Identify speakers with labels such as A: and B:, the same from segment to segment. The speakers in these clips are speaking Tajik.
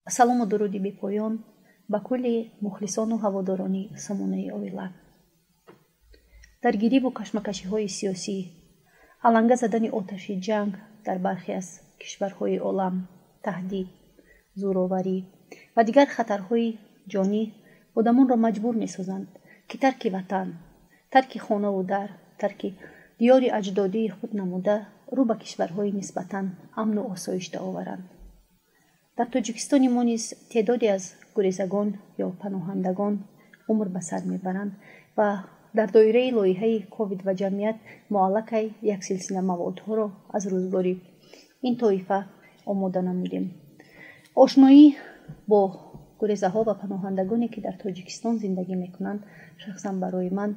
A: салому дуруди бепоён ба кулли мухлисону ҳаводорони Самонаи оила. дар гирибу кашмакашиҳои сиёсӣ, аланга задани оташи ҷанг дар бархе аз кишварҳои олам, таҳдид, зӯроварӣ ва дигар хатарҳои ҷонӣ одамонро маҷбур месозанд, ки тарки ватан, тарки хонаву дар, тарки диёри аҷдодии худ намуда рӯ ба кишварҳои нисбатан амну осоишта оваранд. дар тоҷикистони мо низ теъдоде аз гурезагон ё паноҳандагон умр ба сар мебаранд ва дар доираи лоиҳаи ковид ва ҷамъият муаллакай як силсила маводҳоро аз рӯзгори ин тоифа омода намудем. ошноӣ бо гурезаҳо ва паноҳандагоне ки дар тоҷикистон зиндагӣ мекунанд шахсан барои ман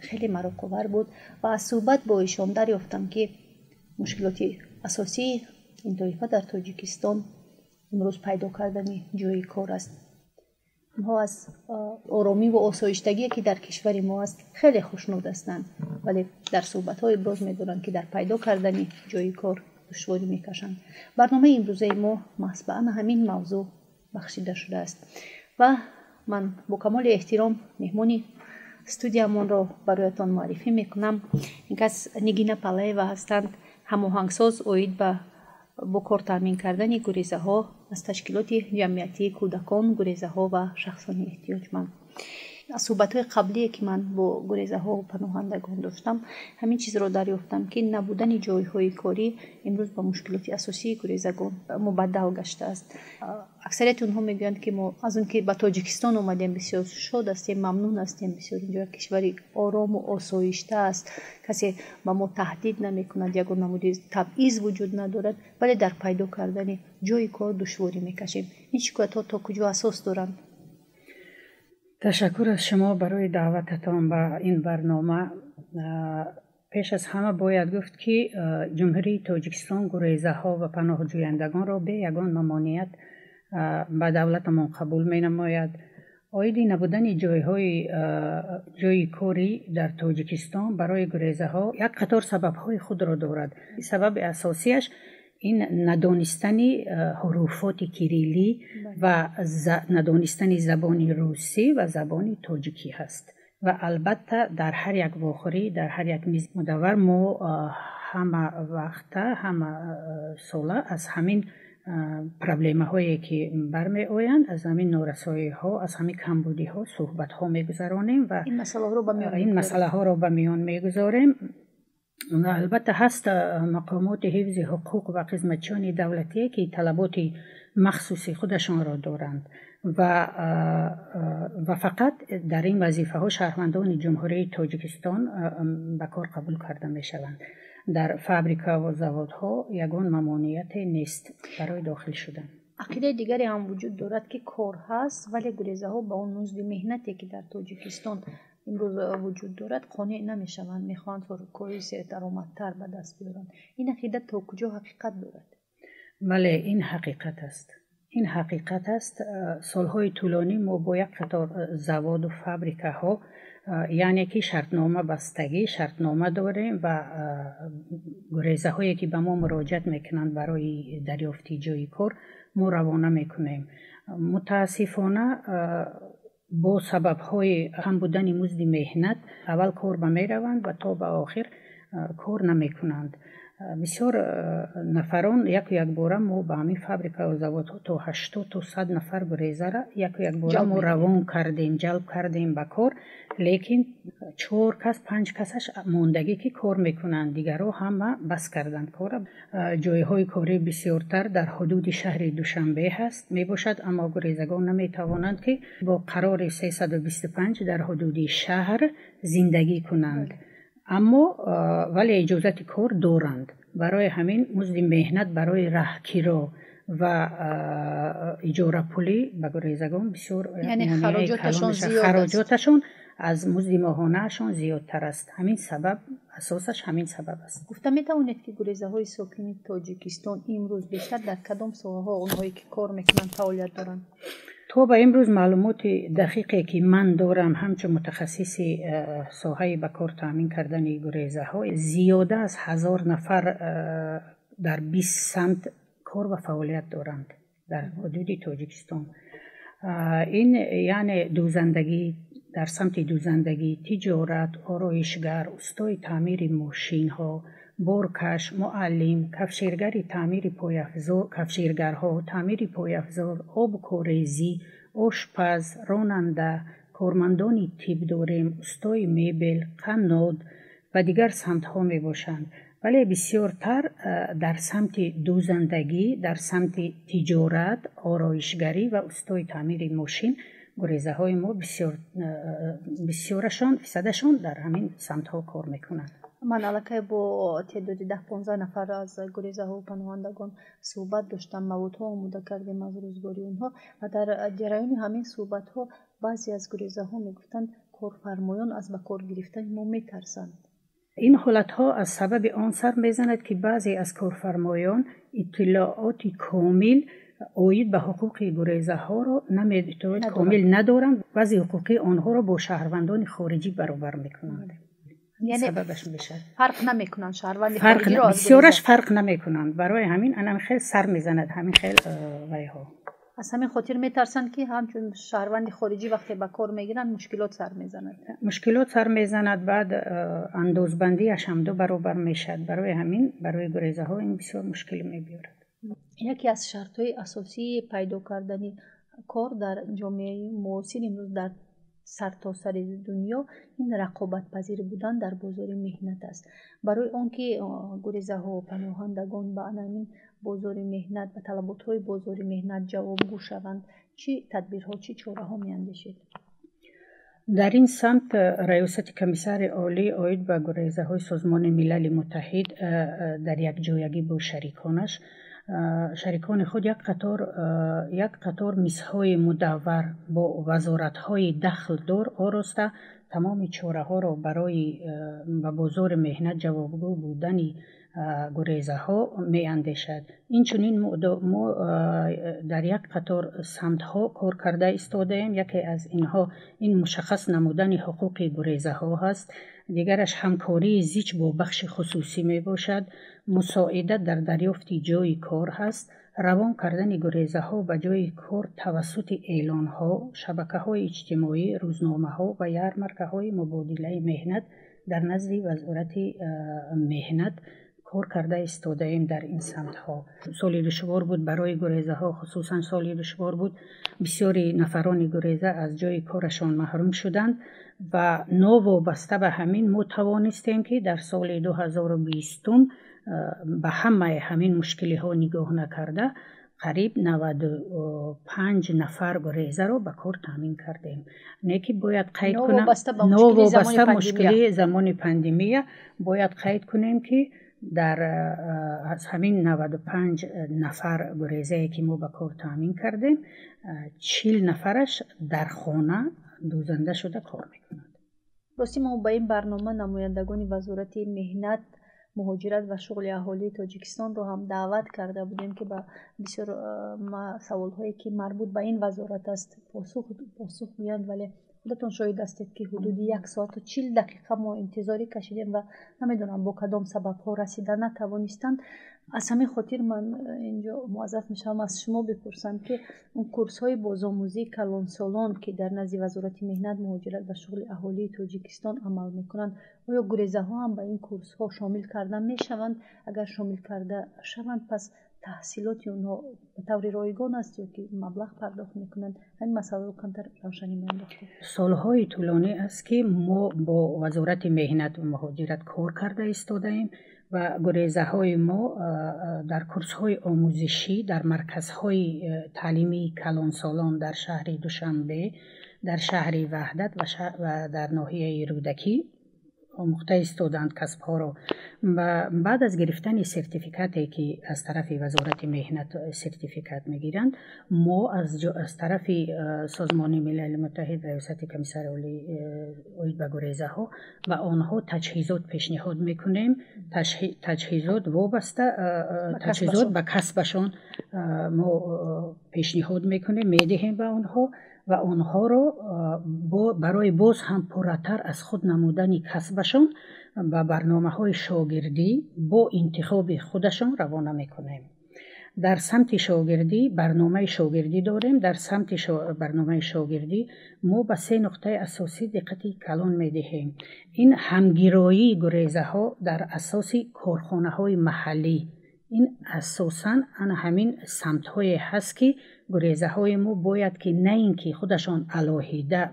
A: хеле мароқовар буд ва аз суҳбат бо ишон дарёфтам, ки мушкилоти асосии ин тоифа дар тоҷикистон имрӯз пайдо кардани ҷойи кор аст. онҳо аз оромӣ ва осоиштагие ки дар кишвари мо аст хеле хушнуд ҳастанд, вале дар суҳбатҳо иброз медоранд, ки дар пайдо кардани ҷойи кор душворӣ мекашанд. барномаи имрӯзаи мо маҳз ба ана ҳамин мавзӯъ бахшида шудааст ва ман бо камоли эҳтиром меҳмони студиямонро бароятон муаррифӣ мекунам. ин кас Нигина Палаева ҳастанд, ҳамоҳангсоз оид бо кор таъмин кардани гурезаҳо аз ташкилоти ҷамъиятии кӯдакон, гурезаҳо ва шахсони эҳтиёҷманд. аз суҳбатҳои қаблие ки ман бо гурезаҳо ва паноҳандагон доштам, ҳамин чизро дарёфтам, ки набудани ҷойҳои корӣ имрӯз ба мушкилоти асосии гурезагон мубаддал гаштааст. аксарияти онҳо мегӯянд, ки мо аз он ки ба тоҷикистон омадем бисёр шод ҳастем, мамнун ҳастем, бисёр инҷо кишвари орому осоишта аст, касе ба мо таҳдид намекунад, ягон намуди табъиз вуҷуд надорад, вале дар пайдо кардани ҷойи кор душворӣ мекашем. ин шикоятҳо то куҷо асос доранд?
B: ташаккур аз шумо барои даъвататон ба ин барнома. пеш аз ҳама бояд гуфт, ки ҷумҳурии Тоҷикистон гурезаҳо ва паноҳҷӯяндагонро бе ягон мамоният ба давлатамон қабул менамояд. оиди набудани ҷойи кори дар Тоҷикистон барои гурезаҳо як қатор сабабҳои худро дорад. сабаби асосияш ин надонистани ҳуруфоти кириллӣ ва надонистани забони русӣ ва забони тоҷикӣ ҳаст. ва албатта дар ҳар як вохӯрӣ, дар ҳар як мизи мудаввар мо ҳама вақта, ҳама сола аз ҳамин проблемаҳое ки бармеоянд, аз ҳамин норасоиҳо, аз ҳамин камбудиҳо суҳбатҳо мегузаронем ва ин масъалаҳоро ба миён мегузорем. албатта ҳаст мақомоти ҳифзи ҳуқуқ ва хизматчиёни давлатие ки талаботи махсуси худашонро доранд ва фақат дар ин вазифаҳо шаҳрвандони ҷумҳурии Тоҷикистон ба кор қабул карда мешаванд. дар фабрика ва заводҳо ягон мамонияте нест барои дохил шудан.
A: ақидаи дигаре ҳам вуҷуд дорад, ки кор ҳаст, вале гурезаҳо ба он музди меҳнате, ки дар Тоҷикистон имрӯз вуҷуд дорад, қонеъ намешаванд, мехоҳанд кори сердаромадтар ба даст биёранд. ин ақида то куҷо ҳақиқат дорад?
B: бале, ин ҳақиқат аст. ин ҳақиқат аст. солҳои тӯлонӣ мо бо як қатор заводу фабрикаҳо, яъне ки шартнома бастагӣ, шартнома дорем ва гурезаҳое ки ба мо муроҷиат мекунанд барои дарёфти ҷойи кор, мо равона мекунем. мутаассифона бо сабабҳои кам будани музди меҳнат аввал кор ба мераванд ва то ба охир кор намекунанд. бисёр нафарон як бора мо ба ҳамин фабрика ва заводҳо то 80 то 100 нафар гурезара як бора мо равон кардем, ҷалб кардем ба кор, лекин 4 кас 5 касаш мондагӣ ки кор мекунанд, дигарҳо ҳама бас карданд кора. ҷойҳои корӣ бисёртар дар ҳудуди шаҳри Душанбе ҳаст мебошад, аммо гурезагон наметавонанд ки бо қарори 325 дар ҳудуди шаҳр зиндагӣ кунанд. аммо вале иҷозати кор доранд. барои ҳамин музди меҳнат барои раҳкиро ва иҷорапулӣ ба гурезагон бисёр хароҷоташон аз музди моҳонаашон зиёдтар аст. ҳамин сабаб асосаш ҳамин сабаб аст.
A: гуфта метавонед, ки гурезаҳои сокини Тоҷикистон имрӯз бештар дар кадом соҳаҳо онҳое ки кор мекунанд фаъолият доранд?
B: то ба имрӯз маълумоти дақиқе ки ман дорам ҳамчун мутахассиси соҳаи ба кор таъмин кардани гурезаҳо, зиёда аз 1000 нафар дар 20 самт кор ва фаъолият доранд در حدود تاجیکستان. این یعنی دوزندگی، در سمت دوزندگی، تجارت، آرایشگر، استای تعمیر ماشین ها، بارکش، معلم، کفشیرگری تعمیر پایافزار، کفشیرگرها تعمیر پایافزار، آبکارریزی، آشپز، راننده، کارمندان تیبدارم، استای میبل، قناد و دیگر سمت ها می باشند. ولی بسیارتر در سمت دوزندگی، در سمت تجارت، آرایشگری و استای تعمیر ماشین گریزه های ما بسیارشان فیصدشان در همین سمت ها کار میکنند.
A: من علاقه با تعدادی 10-15 نفر از گریزه ها و پناهندگان صحبت داشتم، موضوع ها آموده کردیم از روزگاری اونها و در جریان همین صحبت ها بعضی از گریزه ها میگفتند کارفرمایان از به کار گرفتن ما میترسند.
B: این حالت ها از سبب آن سر میزند که بعضی از کارفرمایان اطلاعات کامل اوید به حقوق گریزه ها را کامل ندارند، بعضی حقوقی آنها را با شهروندان خارجی برابر میکنند.
A: یعنی
B: سببش میشه
A: فرق نمیکنند شهروند خارجی را
B: بسیارش فرق نمیکنند. برای همین انا خیلی سر میزند همین خیلی ویها.
A: از همین خاطر میترسند که همچون شهروند خارجی وقتی به کار میگیرند مشکلات سر میزند. بعد اندازبندی اش هم 2 برابر میشد. برای همین برای گریزه ها این بسیار مشکل میبیارد. یکی از شرط های اساسی پیدا کردن کار در جامعه معاصر امروز در سرتاسر دنیا این رقابت پذیر بودن در بازار مهنت است. برای آنکه گریزه ها و پناهندگان به همین بازار مهنت و طلبات های بازار مهنت جوابگو شوند، چی تدبیرها، چی چاره ها میاندیشید؟
B: در این سمت ریاست کمیسر عالی عاید به گریزه های سازمان ملل متحد در یک جایگی با شریکان خود یک قطار میزهای مدور با وزارت‌های دخل دار آراسته تمام چاره ها را برای به بازار مهنت جوابگو بودن گریزه ها می اندیشد. این چنین ما در یک قطار سمت ها کار کرده ایستاده ایم. یکی از اینها این مشخص نمودن حقوق گریزه ها هست. دیگرش همکاری زیچ با بخش خصوصی می باشد. مساعدت در دریافت جای کار هست. روان کردن گریزه ها به جای کار توسط اعلان ها، شبکه های اجتماعی، روزنامه ها و یارمارکه های مبادله مهنت در نزد وزارت مهنت کار کرده ایستاده ایم. در این سمت ها سالی دشوار بود برای گریزه ها، خصوصا سالی دشوار بود. بسیاری نفران گریزه از جای کارشان محروم شدند و نوابسته به همین ما توانستیم که در سال 2020 به همه همین مشکلی ها نگاه نکرده قریب 95 نفر گریزه را به کار تامین کردیم. نه که باید قید کنم نوابسته مشکلی زمان پاندمیه باید قید کنیم که در از همین 95 نفر گریزه که ما به کار تامین کردیم 40 نفرش در خانه دوزنده شده کار میکنند.
A: راستی ما با این برنامه نمایندگان وزارت مهنت، مهاجرت و شغل اهالی تاجیکستان رو هم دعوت کرده بودیم که با بسیار سوالهایی که مربوط به این وزارت است پاسخ میاد، ولی خودتون شاهد هستید که حدود 1 ساعت و 40 دقیقه ما انتظاری کشیدیم و نمیدونم با کدام سبب ها رسیده نتوانستند. از همین خاطر من اینجا موظف میشم از شما بپرسم که اون کورس های بازآموزی کلان سالان که در نزد وزارت مهنت، مهاجرت و شغل اهالی تاجیکستان عمل میکنند، آیا گریزه ها هم به این کورس ها شامل کرده میشوند؟ اگر شامل کرده شوند پس تحصیلات اونها به طور رایگان است یا که مبلغ پرداخت میکنند؟ همین مسئله رو کمتر روشنی میانداختید.
B: سالهای طولانی است که ما با وزارت مهنت و مهاجرت کار کرده ایستاده ایم و گریزه های ما در کورس های آموزشی در مرکز های تعلیمی کلان سالان در شهر دوشنبه، در شهر وحدت و در ناحیه رودکی آموخته ایستادند کسب ها را. و بعد از گرفتن سرتیفیکاتی که از طرف وزارت مهنت سرتیفیکات میگیرند، ما از طرف سازمان ملل متحد ریاست کمیسر عالی عاید به گریزه ها و آنها تجهیزات پیشنهاد میکنیم. تجهیزات وابسته تجهیزات به کسبشان ما پیشنهاد میکنیم، میدهیم به آنها و آنها را برای باز هم پرتر از خود نمودن کسبشان و برنامه های شاگردی با انتخاب خودشان روانه میکنیم. در سمت شاگردی برنامه شاگردی داریم. در سمت برنامه شاگردی ما به 3 نقطه اساسی دقت کلان می‌دهیم. این همگرایی گریزه ها در اساس کارخانه های محلی، این اساساً همین سمت های هست که گریزه های ما باید که نه اینکه خودشان علاهیده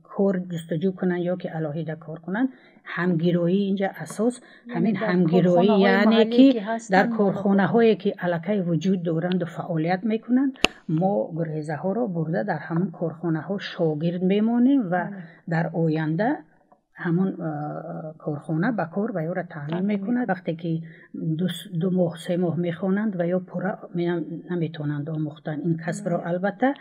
B: کار جستجو کنن یا که علاهیده کار کنن. همگرایی اینجا اساس همین همگرایی، یعنی که در کارخانه هایی که الکی وجود دارند و فعالیت میکنند، ما گریزه ها را برده در همون کارخانه ها شاگرد میمانیم و در آینده همون کارخانه به کار و یا را تأمین میکند. وقتی که 2 ماه 3 ماه میخوانند و یا پورا نمیتونند آموختن این کسب را. البته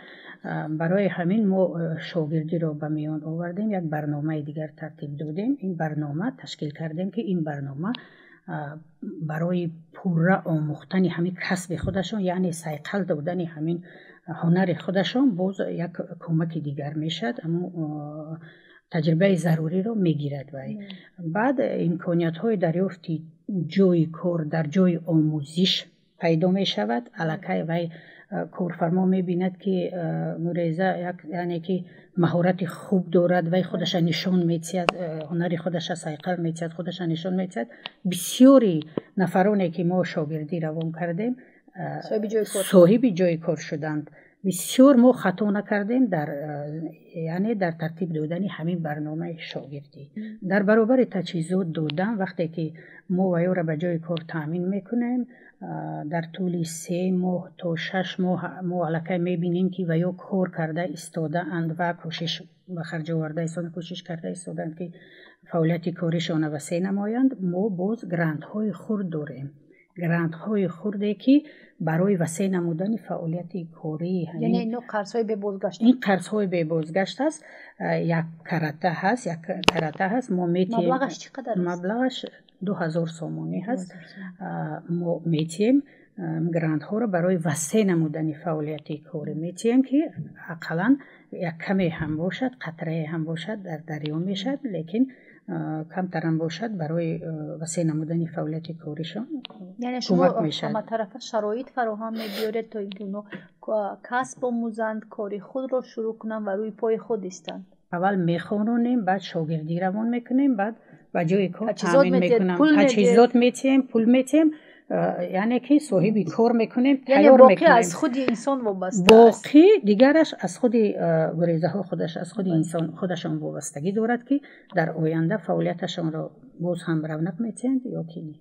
B: برای همین ما شاگردی را به میان آوردیم، یک برنامه دیگر ترتیب دادیم. این برنامه تشکیل کردیم که این برنامه برای پورا آموختن همین کسب خودشان، یعنی سیقل دادن همین هنر خودشان، باز یک کمک دیگر میشد، اما تجربه ضروری رو میگیرد. بعد امکانیت های دریافت جای کار در جای آموزش پیدا می شود. الکی وی کارفرما می بیند که گریزه یعنی که مهارت خوب دارد، وی خودش نشان می‌دهد، هنر خودش سیقل می‌دهد، خودش نشان می‌دهد. بسیاری نفرانی که ما شاگردی روان کردیم صاحب جای کار شدند. بسیار ما خطا نکردیم یعنی در ترتیب دادن همین برنامه شاگردی. در برابر تجهیزات دادن، وقتی که ما ویو را به جای کار تامین میکنیم، در طول 3 ماه تا 6 ماه ما الکی میبینیم که ویو کار کرده ایستاده اند و کوشش به خرج آورده ایستادند، کوشش کرده ایستادند که فعالیت کاریشان وسیع نمایند. ما باز گرانت‌های خرد داریم، گرانت‌های خردی که برای وسیع نمودن فعالیت کاری،
A: یعنی این قرض‌های به بازگشت،
B: این قرض‌های به بازگشت است. یک کرته هست ما میتیم.
A: مبلغش چقدر است؟
B: مبلغش 2000 سومانی هست. ما میتیم گرانت ها را برای وسیع نمودن فعالیت کاری میتیم که اقلاً یک کمی هم باشد، قطره هم باشد در دریا میشد، لیکن کمتر هم باشد برای وسیع نمودن فعالیت کاریشان.
A: یعنی شما همه طرف شرایط فراهم می‌بیارید تا اینکه اونا کسب آموزند، کاری خود را شروع کنند و روی پای خود ایستند.
B: اول میخوانیم، بعد شاگردی روان میکنیم، بعد به جای کار تامین میکنیم، تجهیزات میتیم، پول میتیم، یعنی که صاحب کار میکنیم،
A: یعنی باقی از خود انسان وابسته است.
B: باقی دیگرش از خود گریزه ها خودش از خود انسان خودشان وابستگی دارد که در آینده فعالیتشان را باز هم رونق میتند یا که نه.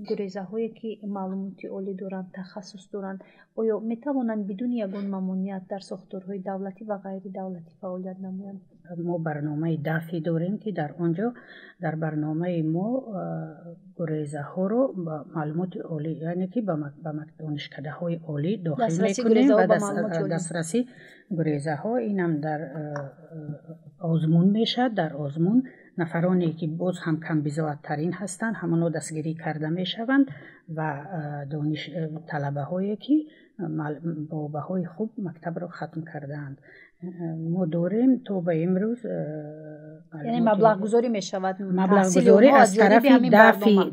A: گریزه هایی که معلومات عالی دارند، تخصص دارند، آیا میتوانند بدون یگان ممانعت در ساختارهای دولتی و غیر دولتی فعالیت نمایند؟
B: ما برنامه دفعی داریم که در آنجا در برنامه ما گریزه ها رو با معلومات عالی، یعنی که به دانشکده های عالی داخل میکنیم و دسترسی گریزه ها اینم در آزمون میشد. در آزمون نفرانی که باز هم کم بضاعت ترین هستند همانو دستگیری کرده می شوند و دانش طلبه هایی که با بهای خوب مکتب را ختم کردند. ما داریم تا به امروز
A: یعنی مبلغ گذاری می شود،
B: مبلغ گذاری از طرف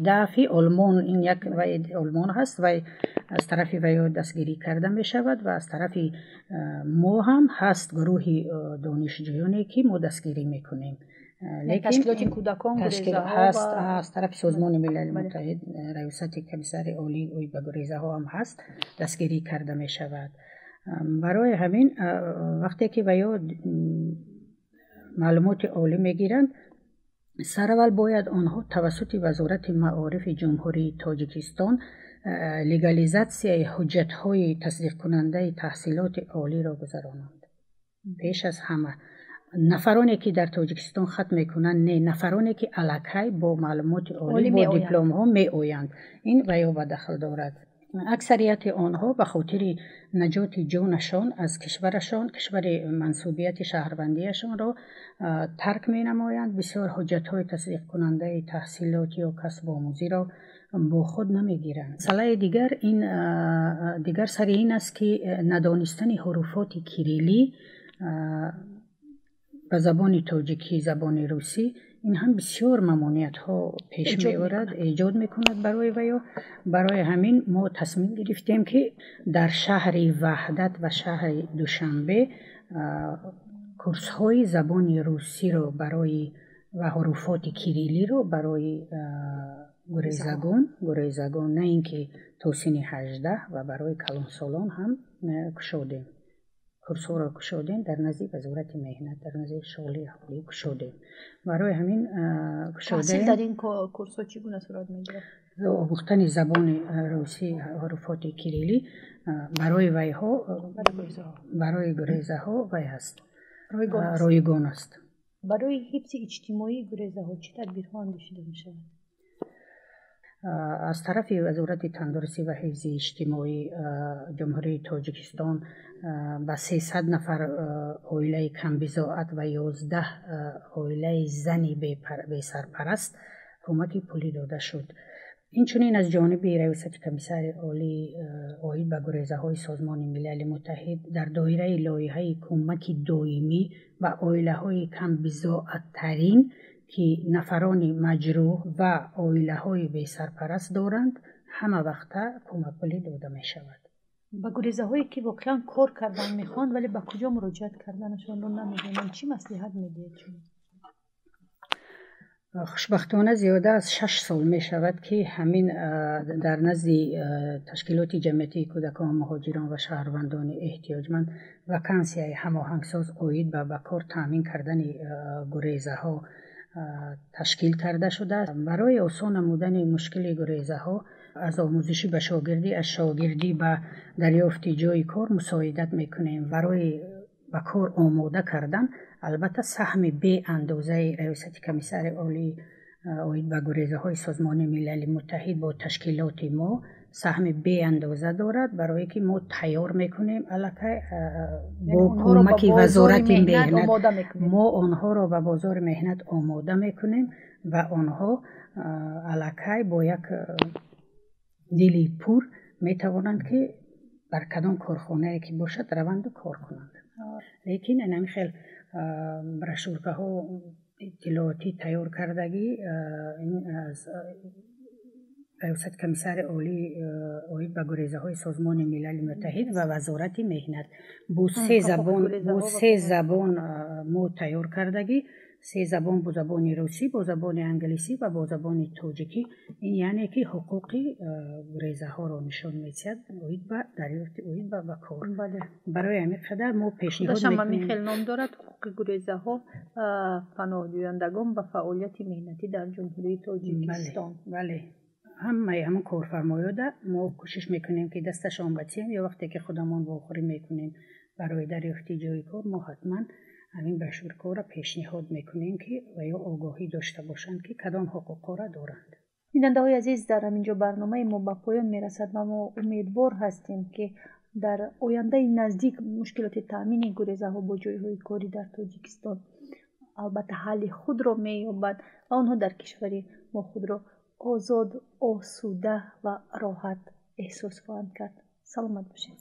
B: دافی آلمان، این یک آلمان هست و از طرف وی دستگیری کرده می شود و از طرف ما هم هست گروه دانشجویانی که ما دستگیری می کنیم.
A: لیکن تشکیلات کودکان
B: گریزه ها هست از طرف سازمان ملل متحد، رئیست کمیسر عالی به گریزه ها هم هست، دستگیری کرده می شود. برای همین وقتی که ویا معلومات عالی می گیرند، سرول باید آنها توسط وزارت معارف جمهوری تاجیکستان لگالیزاسیون حجت های تصدیق کننده تحصیلات عالی را گذرانند. پیش از همه نفرانی که در تاجیکستان ختم میکنند، نه نفرانی که الکی با معلومات عالی با دیپلم ها می آیند، این ویا به دخل دارد. اکثریت آنها به خاطر نجات جانشان از کشورشان، کشور منصوبیت شهروندیشان را ترک می نمایند. بسیار حجت های تصدیق کننده تحصیلات یا کسب آموزی را با خود نمی گیرند. مسئله دیگر سر این است که ندانستن حروفات کریلی به زبان تاجیکی، زبان روسی، این هم بسیار ممانعت ها پیش می‌آورد، ایجاد می‌کند برای وی. برای همین ما تصمیم گرفتیم که در شهر وحدت و شهر دوشنبه کورس های زبان روسی رو برای و حروفات کیریلی رو برای گریزگان نه اینکه تا سن 18 و برای کلانسالان هم کشودیم. کورس ها را کشودیم در نزد وزارت مهنت، در نزد شغلی اهلی کشودیم. برای همین کشودیم.
A: تحصیل در این کورس ها چگونه صورت میگیرد؟
B: آموختن زبان روسی حروفات کیریلی برای وی ها، برای گریزه ها وی هست، رایگان است.
A: برای حفظ اجتماعی گریزه ها چه تدبیرها اندیشیده می‌شود؟
B: از طرف وزارت تندرستی و حفظ اجتماعی جمهوری تاجیکستان به 300 نفر عائله کم بضاعت و 11 عائله زنی بی سرپرست کمک پولی داده شد. اینچنین از جانب ریاست کمیسر عالی عاید به گریزه های سازمان ملل متحد در دایره لایحه کمک دائمی و عائله های کم بضاعت ترین که نفران مجروح و عائله های بی سرپرست دارند همه وقت کمک پولی داده می شود.
A: با گریزه هایی که واقعا کار کردن میخوان ولی با کجا مراجعت کردنشون رو نمیدونن، چی مصلحت میدید؟
B: خوشبختانه زیاده از 6 سال می شود که همین در نزد تشکیلات جمعیتی کودکان مهاجران و شهروندان احتیاجمند وکانسی هماهنگساز عاید به کار تامین کردن گریزه ها تشکیل کرده شده است. برای آسان نمودن مشکل گریزه ها از آموزشی به شاگردی، از شاگردی به دریافت جای کار مساعدت میکنیم. برای به کار آماده کردن البته سهم به اندازه ریاست کمیسر عالی عاید به گریزه های سازمان ملل متحد با تشکیلات ما سهم به اندازه دارد، برای که ما تیار میکنیم البته با کمک وزارت مهنت ما آنها را به بازار مهنت آماده میکنیم و آنها البته با یک دلی پر میتوانند که بر کدام کارخانه که باشد روند کار کنند. لیکن این خیلی برشورکه ها اطلاعاتی تیار کردگی این از ریاست کمیسر عالی عاید به گریزه های سازمان ملل متحد و وزارت مهنت با 3 زبان ما تیار کردگی، 3 زبان با زبان روسی، با زبان انگلیسی و با زبان تاجیکی. این یعنی که حقوقی گریزه ها را نشان می‌دهد عاید به دریافت عاید به کار. برای همین قدر ما پیشنهاد می‌کنیم.
A: خیلی نام دارد حقوق گریزه ها پناهجویندگان و فعالیت مهنتی در جمهوری تاجیکستان.
B: بله. همون کارفرمایان ما کوشش میکنیم که دستشان بچیم یا وقتی که خودمون واخوری میکنیم برای دریافت جای کار ما حتما همین برشورکا را پیشنهاد میکنیم که و یا آگاهی داشته باشند که کدام حقوقا را دارند.
A: بیننده های عزیز، در اینجا برنامه ما به پایان میرسد و ما امیدوار هستیم که در آینده نزدیک مشکلات تامین گریزه ها با جای های کاری در تاجیکستان البته حل خود را مییابد و آنها در کشور ما خود را آزاد، آسوده و راحت احساس خواهند کرد. سلامت باشید.